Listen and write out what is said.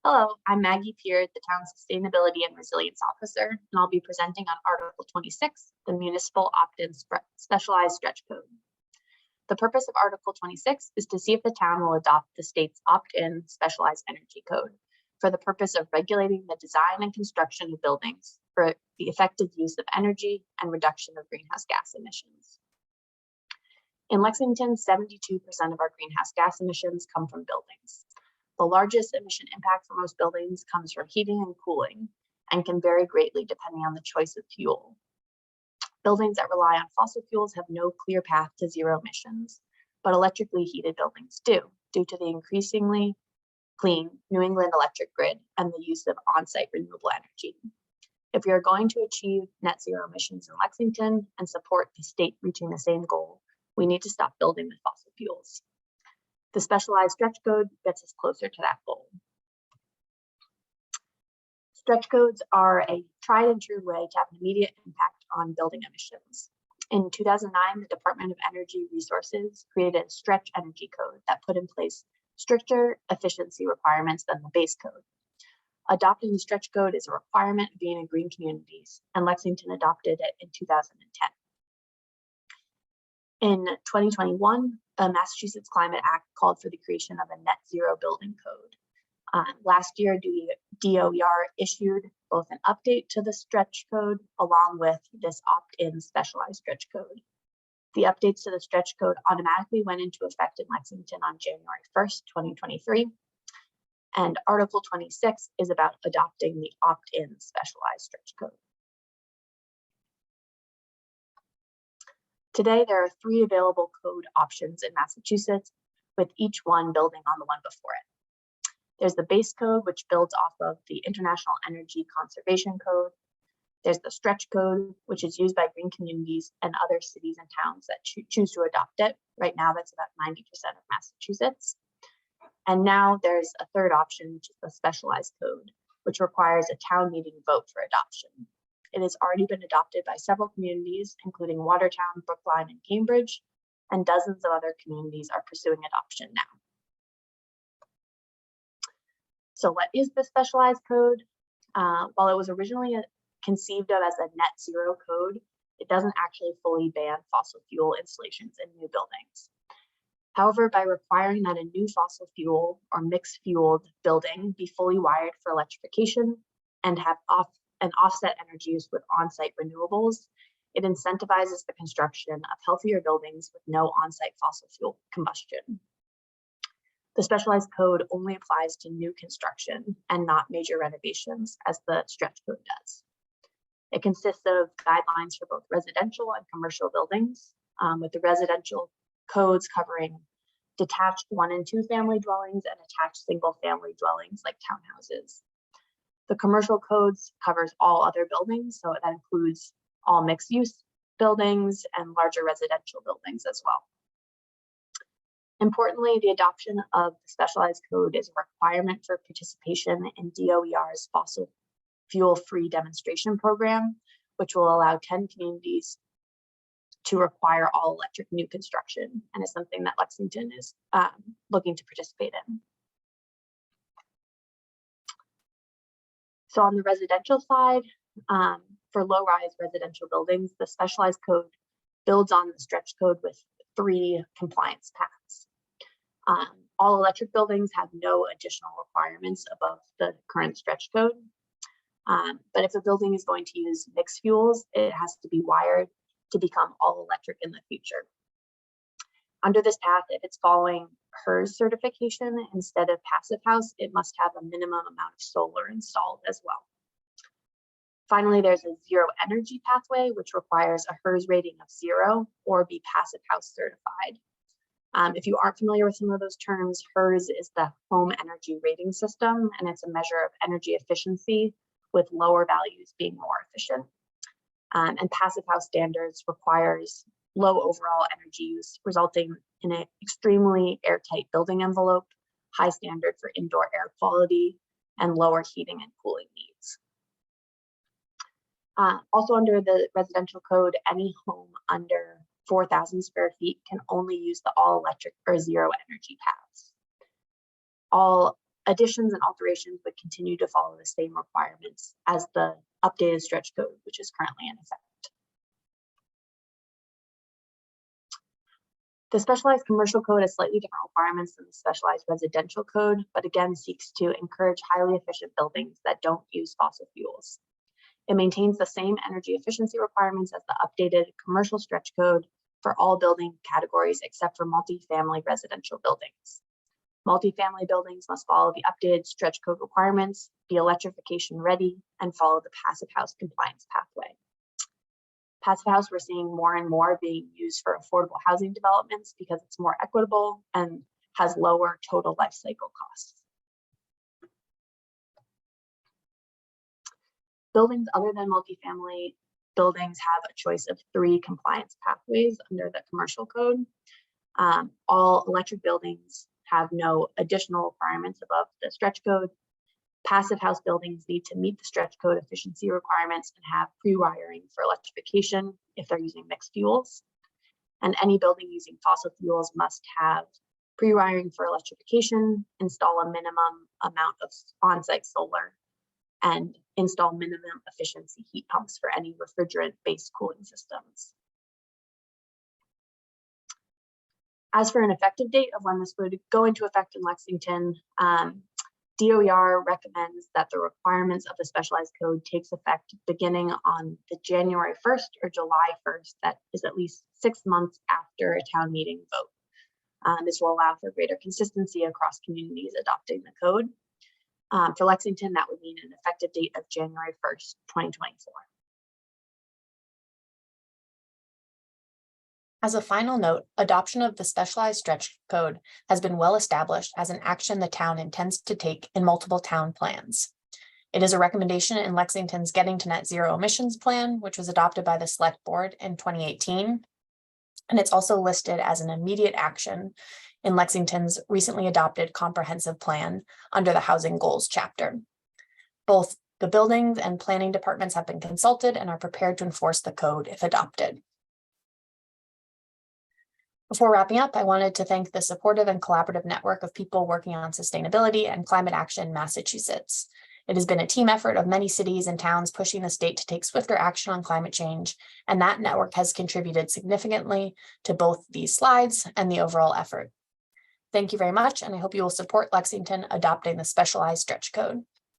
Hello, I'm Maggie Peer, the town's Sustainability and Resilience Officer, and I'll be presenting on Article 26, the Municipal Opt-in Specialized Stretch Code. The purpose of Article 26 is to see if the town will adopt the state's opt-in Specialized Energy Code for the purpose of regulating the design and construction of buildings for the effective use of energy and reduction of greenhouse gas emissions. In Lexington, 72% of our greenhouse gas emissions come from buildings. The largest emission impact for most buildings comes from heating and cooling and can vary greatly depending on the choice of fuel. Buildings that rely on fossil fuels have no clear path to zero emissions, but electrically heated buildings do, due to the increasingly clean New England electric grid and the use of on-site renewable energy. If we are going to achieve net zero emissions in Lexington and support the state reaching the same goal, we need to stop building with fossil fuels. The Specialized Stretch Code gets us closer to that goal. Stretch codes are a tried and true way to have an immediate impact on building emissions. In 2009, the Department of Energy Resources created a Stretch Energy Code that put in place stricter efficiency requirements than the base code. Adopting the Stretch Code is a requirement of being in green communities, and Lexington adopted it in 2010. In 2021, the Massachusetts Climate Act called for the creation of a net zero building code. Last year, DOER issued both an update to the stretch code along with this opt-in specialized stretch code. The updates to the stretch code automatically went into effect in Lexington on January 1st, 2023. And Article 26 is about adopting the opt-in specialized stretch code. Today, there are 3 available code options in Massachusetts, with each one building on the one before it. There's the base code, which builds off of the International Energy Conservation Code. There's the stretch code, which is used by green communities and other cities and towns that choose to adopt it. Right now, that's about 90% of Massachusetts. And now there's a third option, which is the specialized code, which requires a town meeting vote for adoption. It has already been adopted by several communities, including Watertown, Brookline, and Cambridge, and dozens of other communities are pursuing adoption now. So what is the specialized code? While it was originally conceived of as a net zero code, it doesn't actually fully ban fossil fuel installations in new buildings. However, by requiring that a new fossil fuel or mixed fueled building be fully wired for electrification and have offset energy use with on-site renewables, it incentivizes the construction of healthier buildings with no on-site fossil fuel combustion. The specialized code only applies to new construction and not major renovations, as the stretch code does. It consists of guidelines for both residential and commercial buildings, with the residential codes covering detached 1- and 2-family dwellings and attached single-family dwellings like townhouses. The commercial codes covers all other buildings, so that includes all mixed-use buildings and larger residential buildings as well. Importantly, the adoption of the specialized code is a requirement for participation in DOER's fossil fuel-free demonstration program, which will allow 10 communities to require all electric new construction, and is something that Lexington is looking to participate in. So on the residential side, for low-rise residential buildings, the specialized code builds on the stretch code with 3 compliance paths. All electric buildings have no additional requirements above the current stretch code. But if a building is going to use mixed fuels, it has to be wired to become all electric in the future. Under this path, if it's following HERS certification instead of Passive House, it must have a minimum amount of solar installed as well. Finally, there's a zero energy pathway, which requires a HERS rating of 0 or be Passive House certified. If you aren't familiar with some of those terms, HERS is the Home Energy Rating System, and it's a measure of energy efficiency with lower values being more efficient. And Passive House standards requires low overall energy use, resulting in an extremely airtight building envelope, high standard for indoor air quality, and lower heating and cooling needs. Also under the residential code, any home under 4,000 square feet can only use the all electric or zero energy paths. All additions and alterations would continue to follow the same requirements as the updated stretch code, which is currently in effect. The specialized commercial code has slightly different requirements than the specialized residential code, but again seeks to encourage highly efficient buildings that don't use fossil fuels. It maintains the same energy efficiency requirements as the updated commercial stretch code for all building categories except for multifamily residential buildings. Multifamily buildings must follow the updated stretch code requirements, be electrification ready, and follow the Passive House compliance pathway. Passive House, we're seeing more and more being used for affordable housing developments because it's more equitable and has lower total life cycle costs. Buildings other than multifamily buildings have a choice of 3 compliance pathways under the commercial code. All electric buildings have no additional requirements above the stretch code. Passive House buildings need to meet the stretch code efficiency requirements and have pre-wiring for electrification if they're using mixed fuels. And any building using fossil fuels must have pre-wiring for electrification, install a minimum amount of on-site solar, and install minimum efficiency heat pumps for any refrigerant-based cooling systems. As for an effective date of when this would go into effect in Lexington, DOER recommends that the requirements of the specialized code takes effect beginning on the January 1st or July 1st. That is at least 6 months after a town meeting vote. This will allow for greater consistency across communities adopting the code. For Lexington, that would mean an effective date of January 1st, 2024. As a final note, adoption of the specialized stretch code has been well established as an action the town intends to take in multiple town plans. It is a recommendation in Lexington's Getting to Net Zero Emissions Plan, which was adopted by the Select Board in 2018. And it's also listed as an immediate action in Lexington's recently adopted comprehensive plan under the Housing Goals chapter. Both the buildings and planning departments have been consulted and are prepared to enforce the code if adopted. Before wrapping up, I wanted to thank the supportive and collaborative network of people working on sustainability and climate action in Massachusetts. It has been a team effort of many cities and towns pushing the state to take swifter action on climate change, and that network has contributed significantly to both these slides and the overall effort. Thank you very much, and I hope you will support Lexington adopting the specialized stretch code.